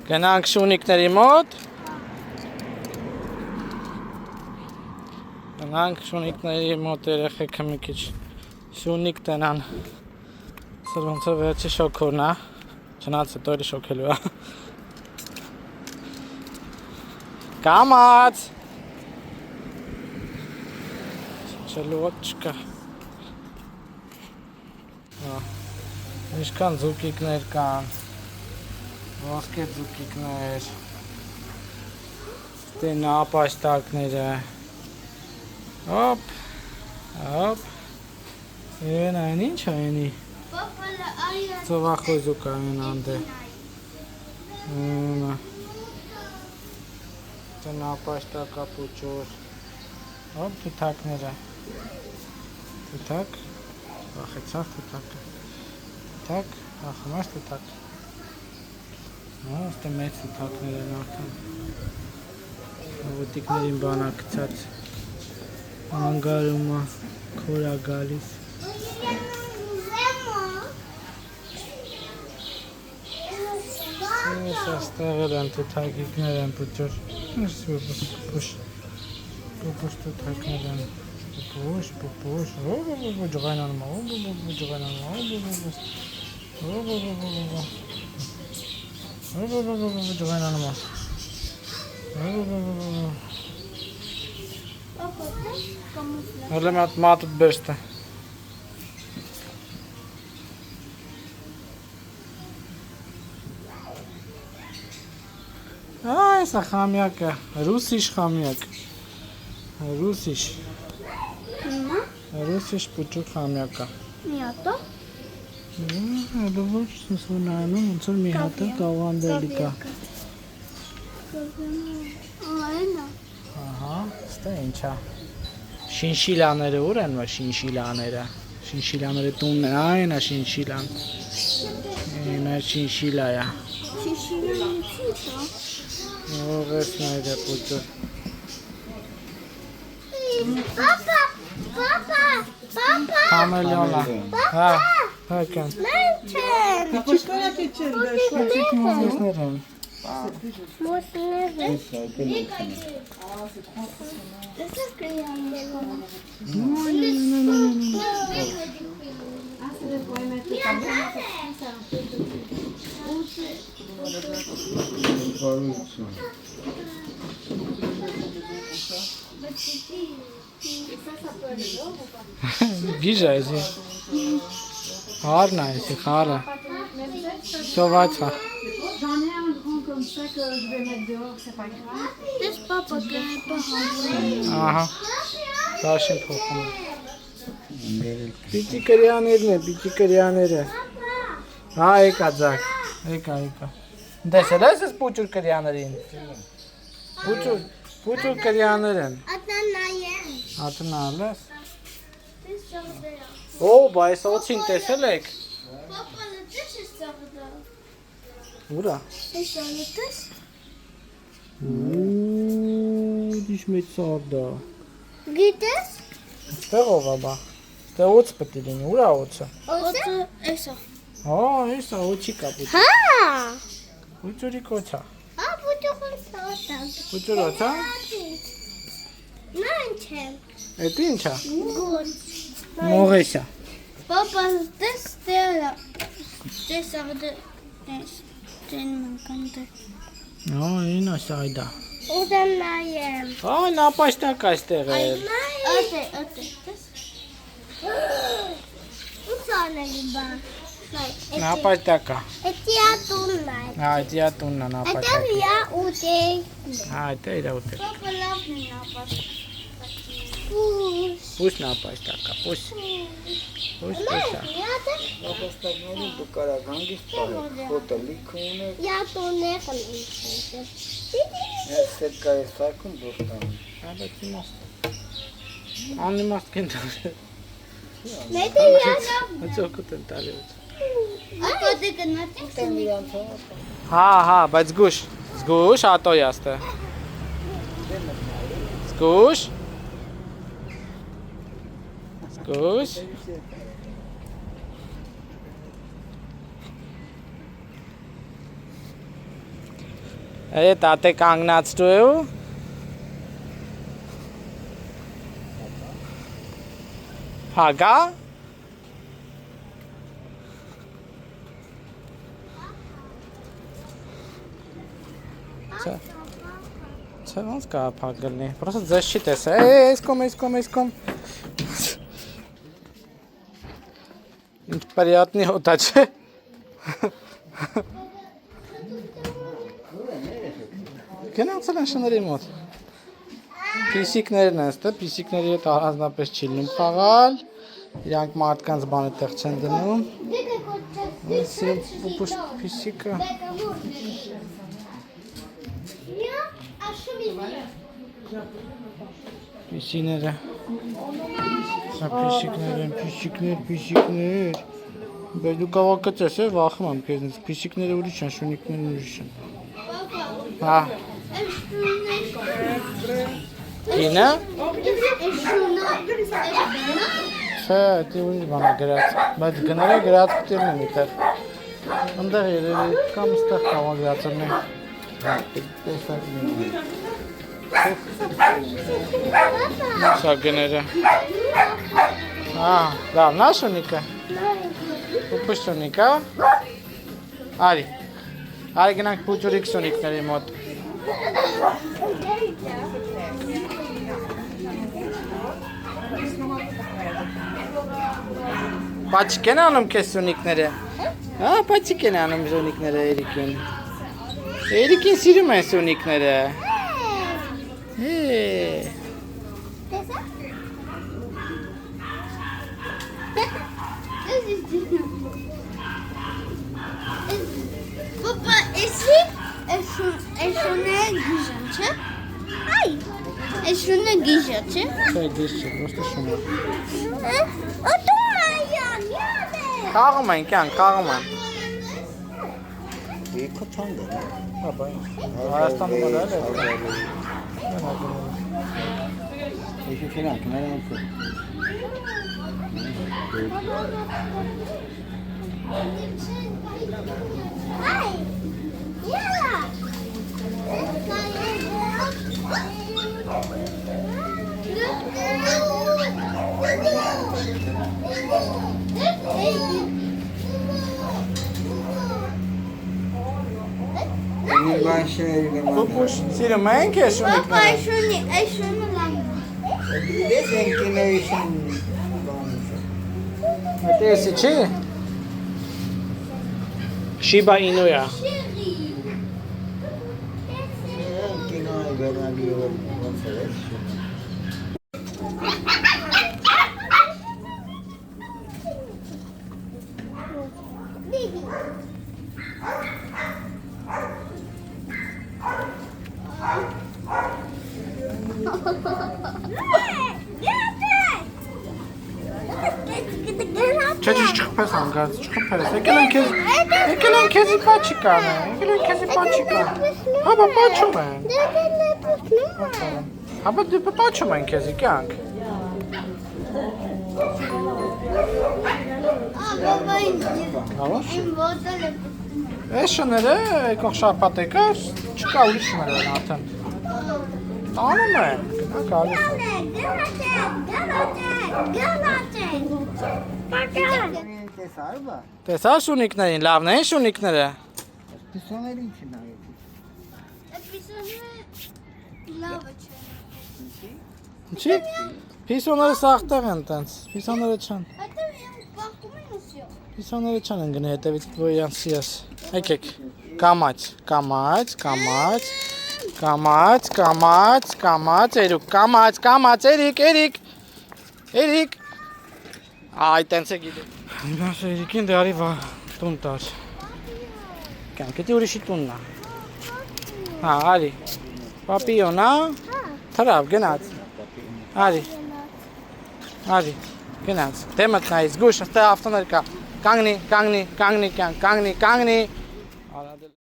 Գնանք շունիկների մոտ։ Գնանք շունիկների մոտ երեխեքը մի քիչ շունիկ տնան։ Սր ոնց է վերջի շոքորն է։ Չնայած հետո էլի շոքելու է։ Կամաց։ Չլոտ չկա։ Ինչքան ձուկիկներ կան։ Ոսկե ձուկիկներ։ Դե նապաստակները։ Հոպ։ Հոպ։ Են այն ինչ այնի։ Ծովախոզու կային անդե։ Դե նապաստակա պուճոր։ Հոպ թութակները։ Թութակ։ Վախեցավ թութակը։ Թութակ, ախմաշ թութակ։ Աստե մեծ թութակներ են արդեն։ Ոտիկներին բանա գցած։ Անգարումը քորա գալիս։ Աստեղել են թութակիկներ են պուճոր։ Պուպուշ թութակներ են։ Պուպուշ, ջղայնանում է, ջղայնանում է։ Հələ մատը բերստը։ Այս է խամյակը, ռուսիշ խամյակ։ Ռուսիշ պուճուր խամյակը։ Մի հատը։ Հələ ոչ նայնում, ոնց որ մի հատը կաղանդելի կա։ Այնա։ Ահա, ստե ինչա։ Շինշիլաները ուր են մա շինշիլաները։ Շինշիլաները տունն են, այն է շինշիլան։ Մեր շինշիլա է։ Շիշինը ինչ է։ Ողեսներ է պուճուր։ Պապա։ Համելյոնա։ Հա, հական։ Մենք չեմ։ Մոսներ են։ Մոսներ են։ Տեսա Գիժա էսի։ Հարն է էսի, խարը։ Սովացա։ J'en ai un grand comme ça que je vais mettre dehors, c'est pas grave. Դες պապա գնա Ահա։ Դաշին փոխում։ Պիտի կրյաներն է, պիտի կրյաները։ Հա, եկա ձակ։ Եկա։ Դեսել ես ես պուճուր կրյաներին։ Պուճուր կրյաներ են։ Ատնանայեն։ Ատնալ ես։ Դες սաղդերա։ Ո, բա այս օծին տեսել եք։ Պապա լտես է սաղդա։ Ուրա։ Ես լտես։ Դիշ մեծ սարդա։ Գիտես։ Ստեղով է բա։ Ստեղ օծ պետք է լինի, ուրա օծը։ Օծը էսա։ Հա, էսա օծի կա պուճուր։ Հա։ Պուճուրի կոչա։ Ա բուտուխն սոտա։ Պուճուր օծա։ Նայն չեմ։ Էդ ինչ է։ Գոտ։ Մողեսա։ Պապա դες ստելա։ Դες սաղդը։ Դες դեն մանկանտը։ Հա, ինա սայդա։ Ուզեմ նայեմ։ Հա, նապաստակ այստեղ է։ Ատե, դες։ Ո՞ց անելի բան։ Նապաստակա։ Էտիա տունն է։ Հա, դիա տուննա Այդտեղ նապաստակ։ լիա ուտե։ Հա, դա իրա ուտել։ Պապա լավն է ապաս։ Պուս նապաստակա, պուս։ Պուս պուսա։ Նապաստակների դու կարակ հանգիստ պարեք, խոտը լիքը ուներ, Я տունեղն եմ։ ես սետկա ես սարկում դուր տանում։ Աբաց իմաստ։ Անիմաստ կենտար։ Մետի յանը։ Հաճոքուտ են տալի ուց։ Ատոդը գնացեք։ Հա, բայց զգուշ, ատոյ աստը։ Զգուշ։ Տատե կանգնացրու։ Հագա։ Չէ, ոնց կա փակելնի։ Պրոստը ձեզ չի տեսա։ Այս կոմ։ Ինչ приятный հոտա չէ։ Գնացել են շների մոտ։ Պիսիկներն են ստե, պիսիկների հետ առանձնապես չի լինում խաղալ։ Իրանք մարդկանց բանը տեղ չեն դնում։ Սիրում պիսիկը։ Պիսիները։ Սա պիսիկներ են, պիսիկներ։ Բայց դու կարող կծես է, վախում եմ քեզնից, պիսիկները ուրիշ են, շունիկներն ուրիշ են։ Հա։ Ինը։ Չէ, դի ուրիշ բան է գրած, բայց գները գրած կտիրն են իտեղ։ Ընդեղ երևի կամ ստեղ կարող գրածրն է։ Սա գները։ Լավ, նա շունիկը։ Ուպուշ շունիկը։ Արի գնանք պուջուրիկ շունիկների մոտ։ Պաչիկ են անում կես շունիկները։ Պաչիկ են անում շունիկները Էրիկին։ Էրիկին սիրում են շունիկները։ Papa, ici, elles sont guisantes, չէ՞։ Aïe, elles sont guisantes, չէ՞։ Չէ, դες չէ, պրոստը շուն է։ Խաղում են, խաղում են։ Եկո թանդ է։ Հայաստանում մոտ էլ է։ Եկի քրանք, նրանք։ Պուպուշ, սիրում ենք է շունիկները։ Այդտեսի չի։ Շիբա ինույա։ Չէ, չխփես հանգած, չխփես։ Եկել են քեզի պաչիկան է, Հաբա պաչում են։ Հաբա դու պաչում են քեզի կյանք։ Այս շները եկող շապատեկը չկա ուրիշ շները են արդեն։ Տանում են, գնա գալիս Տեսա շունիկներին, լավն են շունիկները։ Պիսոներին չի նայեցի։ Ինչի՞։ Պիսոները սաղտեղ են տենց, պիսոները չան։ Պիսոները չան են գնի հետևից որ իրանց սիրես։ Եկեք, կամաց, Էրիկ։ Այ տենց է գիտի։ Հիմա Էրիկին դե արի տուն տար։ Կյանք, էդի ուրիշի տունն է։ Հա, արի։ Պապիոնա։ Թրավ, գնաց։ Արի, գնաց։ Դե մտնայից, գուշ, ստեղ ավտոներ կա։ Կանգնի, կանգնի։